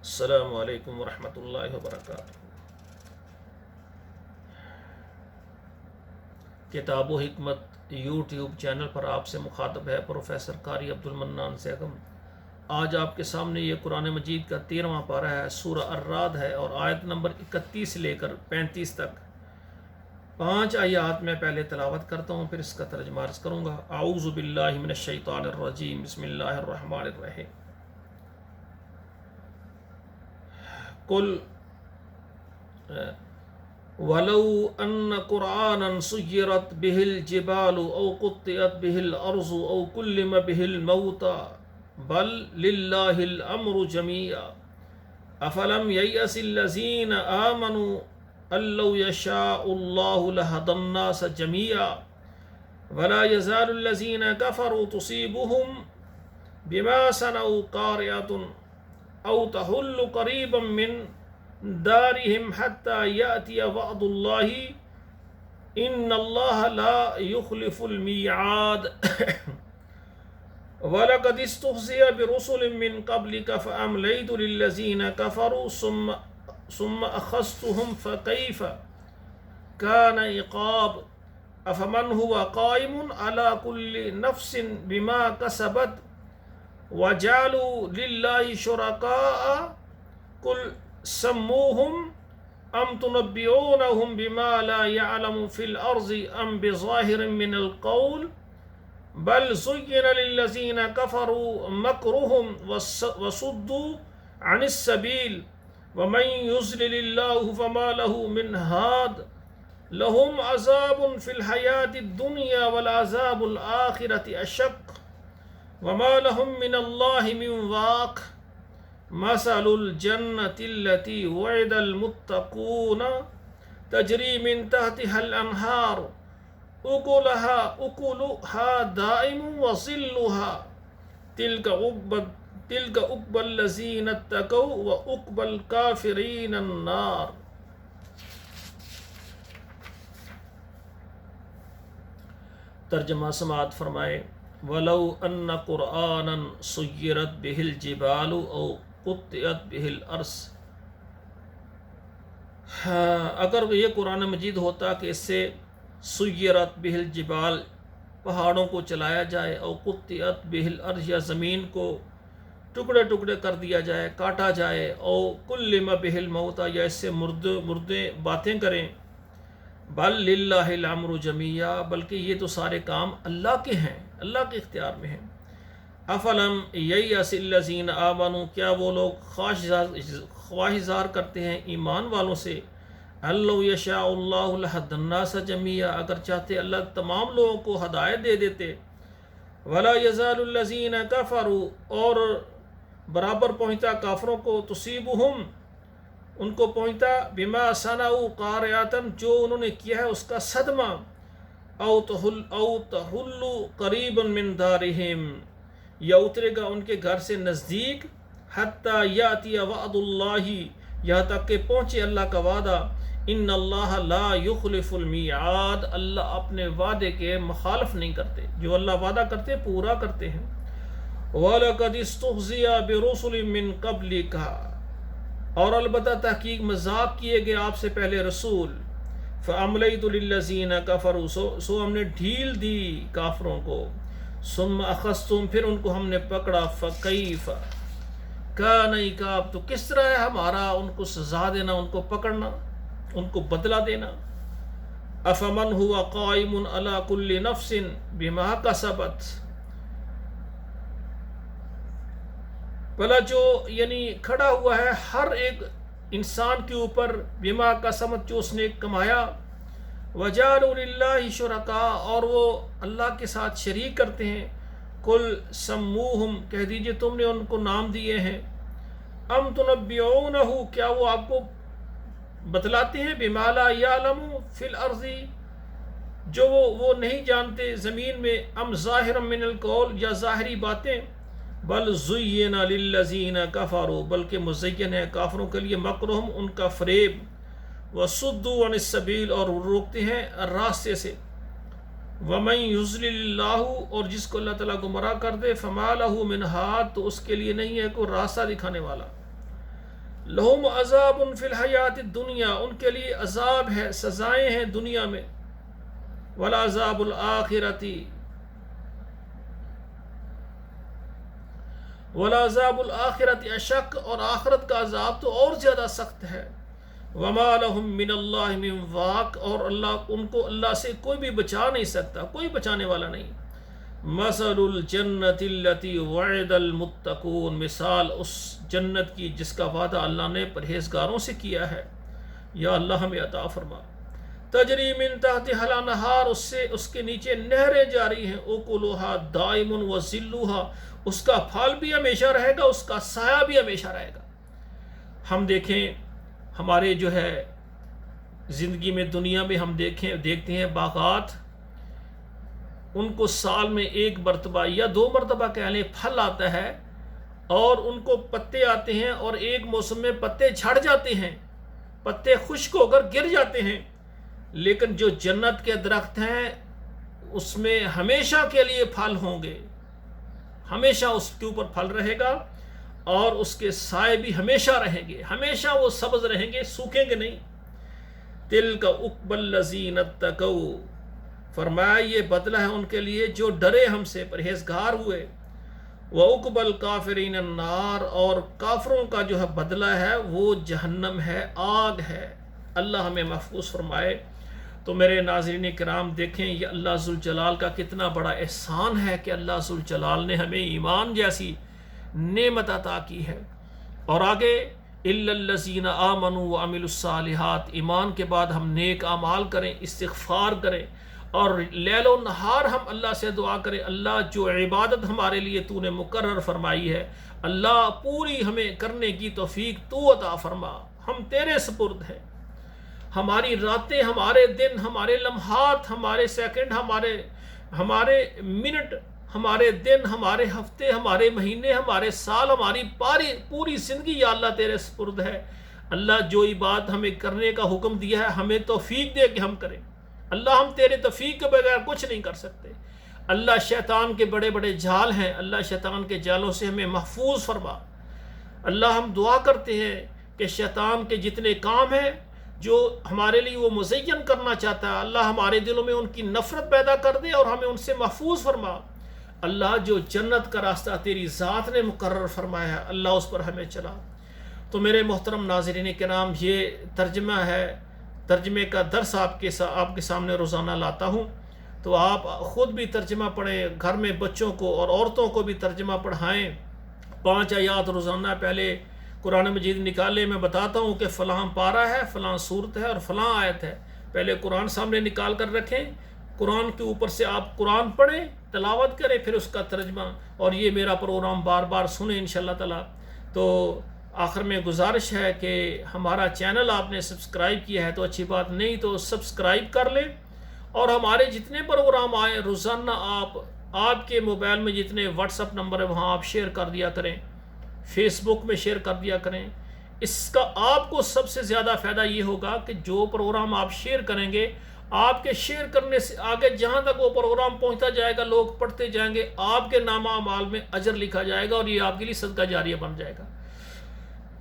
السلام علیکم ورحمۃ اللہ وبرکاتہ۔ کتاب و حکمت یوٹیوب چینل پر آپ سے مخاطب ہے پروفیسر قاری عبد المنان سیغم۔ آج آپ کے سامنے یہ قرآن مجید کا 13واں پارہ ہے، سورہ الرعد ہے، اور آیت نمبر 31 سے لے کر 35 تک 5 آیات میں پہلے تلاوت کرتا ہوں، پھر اس کا ترجمہ عرض کروں گا۔ اعوذ باللہ من الشیطان الرجیم، بسم اللہ الرحمن الرحیم۔ قل ولو ان قرآنا سيرت به الجبال او قطعت به الارض او كلم به الموتى بل لله الامر جميعا افلم ييأس الذين آمنوا ان لو يشاء الله لهدى الناس جميعا ولا يزال الذين كفروا تصيبهم بما صنعوا قارعة او تحل قریبا من دارهم حتى يأتي وعد الله ان اللہ لا يخلف الميعاد ولقد استهزئ برسل من قبلك فأمليت للذين كفروا ثم أخذتهم فكيف كان عقاب أفمن هو قائم على كل نفس بما كسبت وجعلوا لله شركاء قل سموهم ام تنبئونهم بما لا يعلم في الارض ام بظاهر من القول بل زين للذين كفروا مكرهم وصدوا عن السبيل ومن يضلل الله فما له من هاد لهم عذاب في الحياة الدنيا والعذاب الآخرة أشق وما لهم من الله من واق مثل الجنة التي وعد المتقون تجري من تحتها الأنهار أكلها دائم وظلها تلك عقبى الذين اتقوا وعقبى الكافرين النار۔ ترجمہ سماعت فرمائے۔ ولو ان قرآنا سيرت به الجبال او قطعت به الارض، اگر یہ قرآن مجید ہوتا کہ اس سے سیرت به الجبال پہاڑوں کو چلایا جائے، او قطعت به الارض یا زمین کو ٹکڑے ٹکڑے کر دیا جائے، کاٹا جائے، او کلم به الموتى یا اس سے مردے باتیں کریں، بل للہ الامر جمیعا بلکہ یہ تو سارے کام اللہ کے ہیں، اللہ کے اختیار میں ہیں۔ افلم ییأس الذین آمنوا، کیا وہ لوگ خواہشات کرتے ہیں ایمان والوں سے، ان لو یشاء اللہ لہدی الناس جمیعا، اگر چاہتے اللہ تمام لوگوں کو ہدایت دے دیتے، ولا یزال الذین کفروا، اور برابر پہنچتا کافروں کو، تصیبہم ان کو پہنچتا، بما صنعوا قارعۃ جو انہوں نے کیا ہے اس کا صدمہ، او تحل قریبا من دارہم یا اترے گا ان کے گھر سے نزدیک، حتی یاتی وعد اللہ یہاں تک کہ پہنچے اللہ کا وعدہ، ان اللہ لا یخلف المیعاد اللہ اپنے وعدے کے مخالف نہیں کرتے، جو اللہ وعدہ کرتے پورا کرتے ہیں۔ وَلَقَدِ اسْتُهْزِئَ بِرُسُلٍ مِّن قَبْلِكَ، اور البتہ تحقیق مذاق کیے گئے آپ سے پہلے رسول، فَأَمْلَيْتُ لِلَّذِينَ كَفَرُوا سو ہم نے ڈھیل دی کافروں کو، ثُمَّ أَخَذْتُهُمْ پھر ان کو ہم نے پکڑا، فَكَيْفَ كَانَ عِقَابِ تو کس طرح ہے ہمارا ان کو سزا دینا، ان کو پکڑنا، ان کو بدلہ دینا۔ أَفَمَنْ هُوَ قَائِمٌ عَلَى كُلِّ نَفْسٍ بِمَا كَسَبَتْ، بھلا جو یعنی کھڑا ہوا ہے ہر ایک انسان کے اوپر، بما کسبت جو اس نے کمایا، وجعلوا للہ شرکاء اور وہ اللہ کے ساتھ شریک کرتے ہیں، قل سموہم کہہ دیجئے تم نے ان کو نام دیے ہیں، ام تنبئونہ کیا وہ آپ کو بتلاتے ہیں، بما لا یعلم فی الارض جو وہ نہیں جانتے زمین میں، ام ظاہرا من القول یا ظاہری باتیں، بل زین للذین کفروا بلکہ مزین ہے کافروں کے لیے، مکرہم ان کا فریب، وصدوا عن السبیل اور روکتے ہیں راستے سے، وَمَن يُضْلِلِ اللَّهُ اور جس کو اللہ تعالیٰ گمراہ کر دے، فَمَا لَهُ مِنْ هَادٍ تو اس کے لیے نہیں ہے کوئی راستہ دکھانے والا۔ لہم عذاب فی الحیات الدنیا، ان کے لیے عذاب ہے، سزائیں ہیں دنیا میں، والعذاب الآخرتی، والعذاب الآخرت اشق، اور آخرت کا عذاب تو اور زیادہ سخت ہے، وما لهم من اللہ من واق، اور ان کو اللہ سے کوئی بھی بچا نہیں سکتا، کوئی بچانے والا نہیں۔ مثل الجنت التي وعد المتقون، مثال اس جنت کی جس کا وعدہ اللہ نے پرہیزگاروں سے کیا ہے، یا اللہ ہمیں عطا فرما۔ تجری من تحتها الانہار، اس کے نیچے نہریں جاری ہیں، اکلها دائم وظلها، اس کا پھل بھی ہمیشہ رہے گا، اس کا سایہ بھی ہمیشہ رہے گا۔ ہم دیکھیں ہمارے جو ہے زندگی میں، دنیا میں ہم دیکھتے ہیں باغات، ان کو سال میں ایک مرتبہ یا 2 مرتبہ کہہ لیں پھل آتا ہے، اور ان کو پتے آتے ہیں، اور ایک موسم میں پتے جھڑ جاتے ہیں، پتے خشک ہو کر گر جاتے ہیں، لیکن جو جنت کے درخت ہیں اس میں ہمیشہ کے لیے پھل ہوں گے، ہمیشہ اس کے اوپر پھل رہے گا، اور اس کے سائے بھی ہمیشہ رہیں گے، ہمیشہ وہ سبز رہیں گے، سوکھیں گے نہیں۔ تِلْكَ عُقْبَى الَّذِينَ اتَّقَوْا، فرمایا یہ بدلہ ہے ان کے لیے جو ڈرے ہم سے، پرہیزگار ہوئے۔ وَعُقْبَى الْكَافِرِينَ النَّارُ، اور کافروں کا جو ہے بدلہ ہے وہ جہنم ہے، آگ ہے۔ اللہ ہمیں محفوظ فرمائے۔ تو میرے ناظرین کرام دیکھیں یہ اللہ ذوالجلال کا کتنا بڑا احسان ہے کہ اللہ ذوالجلال نے ہمیں ایمان جیسی نعمت عطا کی ہے۔ اور آگے إِلَّا الَّذِينَ آمَنُوا وَعَمِلُوا الصَّالِحَاتِ، ایمان کے بعد ہم نیک اعمال کریں، استغفار کریں، اور لیل و نہار ہم اللہ سے دعا کریں، اللہ جو عبادت ہمارے لیے تو نے مقرر فرمائی ہے، اللہ پوری ہمیں کرنے کی توفیق تو عطا فرما، ہم تیرے سپرد ہیں۔ ہماری راتیں، ہمارے دن، ہمارے لمحات، ہمارے سیکنڈ، ہمارے منٹ، ہمارے دن، ہمارے ہفتے، ہمارے مہینے، ہمارے سال، ہماری پوری زندگی یا اللہ تیرے سپرد ہے۔ اللہ جو عبادت ہمیں کرنے کا حکم دیا ہے ہمیں توفیق دے کہ ہم کریں۔ اللہ ہم تیرے توفیق کے بغیر کچھ نہیں کر سکتے۔ اللہ شیطان کے بڑے بڑے جال ہیں، اللہ شیطان کے جالوں سے ہمیں محفوظ فرما۔ اللہ ہم دعا کرتے ہیں کہ شیطان کے جتنے کام ہیں جو ہمارے لیے وہ مزین کرنا چاہتا ہے، اللہ ہمارے دلوں میں ان کی نفرت پیدا کر دے اور ہمیں ان سے محفوظ فرما۔ اللہ جو جنت کا راستہ تیری ذات نے مقرر فرمایا ہے اللہ اس پر ہمیں چلا۔ تو میرے محترم ناظرین کرام، یہ ترجمہ ہے، ترجمے کا درس آپ کے سامنے روزانہ لاتا ہوں، تو آپ خود بھی ترجمہ پڑھیں، گھر میں بچوں کو اور عورتوں کو بھی ترجمہ پڑھائیں۔ 5 آیات روزانہ پہلے قرآن مجید نکالے، میں بتاتا ہوں کہ فلاں پارہ ہے، فلاں صورت ہے اور فلاں آیت ہے، پہلے قرآن سامنے نکال کر رکھیں، قرآن کے اوپر سے آپ قرآن پڑھیں، تلاوت کریں، پھر اس کا ترجمہ، اور یہ میرا پروگرام بار بار سنیں انشاءاللہ تعالی۔ تو آخر میں گزارش ہے کہ ہمارا چینل آپ نے سبسکرائب کیا ہے تو اچھی بات، نہیں تو سبسکرائب کر لیں، اور ہمارے جتنے پروگرام آئیں روزانہ آپ کے موبائل میں جتنے واٹس ایپ نمبر ہے وہاں آپ شیئر کر دیا کریں، فیس بک میں شیئر کر دیا کریں۔ اس کا آپ کو سب سے زیادہ فائدہ یہ ہوگا کہ جو پروگرام آپ شیئر کریں گے، آپ کے شیئر کرنے سے آگے جہاں تک وہ پروگرام پہنچتا جائے گا، لوگ پڑھتے جائیں گے، آپ کے نامہ اعمال میں اجر لکھا جائے گا، اور یہ آپ کے لیے صدقہ جاریہ بن جائے گا۔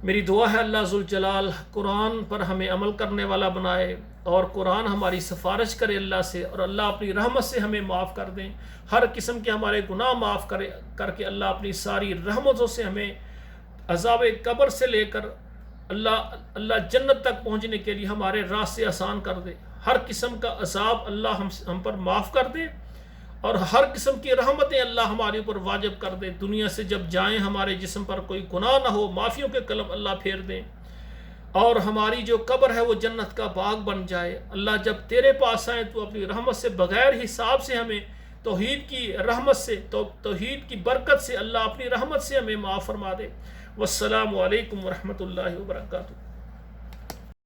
میری دعا ہے اللہ ذوالجلال قرآن پر ہمیں عمل کرنے والا بنائے، اور قرآن ہماری سفارش کرے اللہ سے، اور اللہ اپنی رحمت سے ہمیں معاف کر دیں، ہر قسم کے ہمارے گناہ معاف کر کے اللہ اپنی ساری رحمتوں سے ہمیں عذاب قبر سے لے کر اللہ جنت تک پہنچنے کے لیے ہمارے راستے آسان کر دے، ہر قسم کا عذاب اللہ ہم پر معاف کر دے، اور ہر قسم کی رحمتیں اللہ ہمارے اوپر واجب کر دے۔ دنیا سے جب جائیں ہمارے جسم پر کوئی گناہ نہ ہو، معافیوں کے قلم اللہ پھیر دیں، اور ہماری جو قبر ہے وہ جنت کا باغ بن جائے۔ اللہ جب تیرے پاس آئیں تو اپنی رحمت سے بغیر حساب سے ہمیں توحید کی رحمت سے، توحید کی برکت سے اللہ اپنی رحمت سے ہمیں معاف فرما دے۔ والسلام علیکم ورحمۃ اللہ وبرکاتہ۔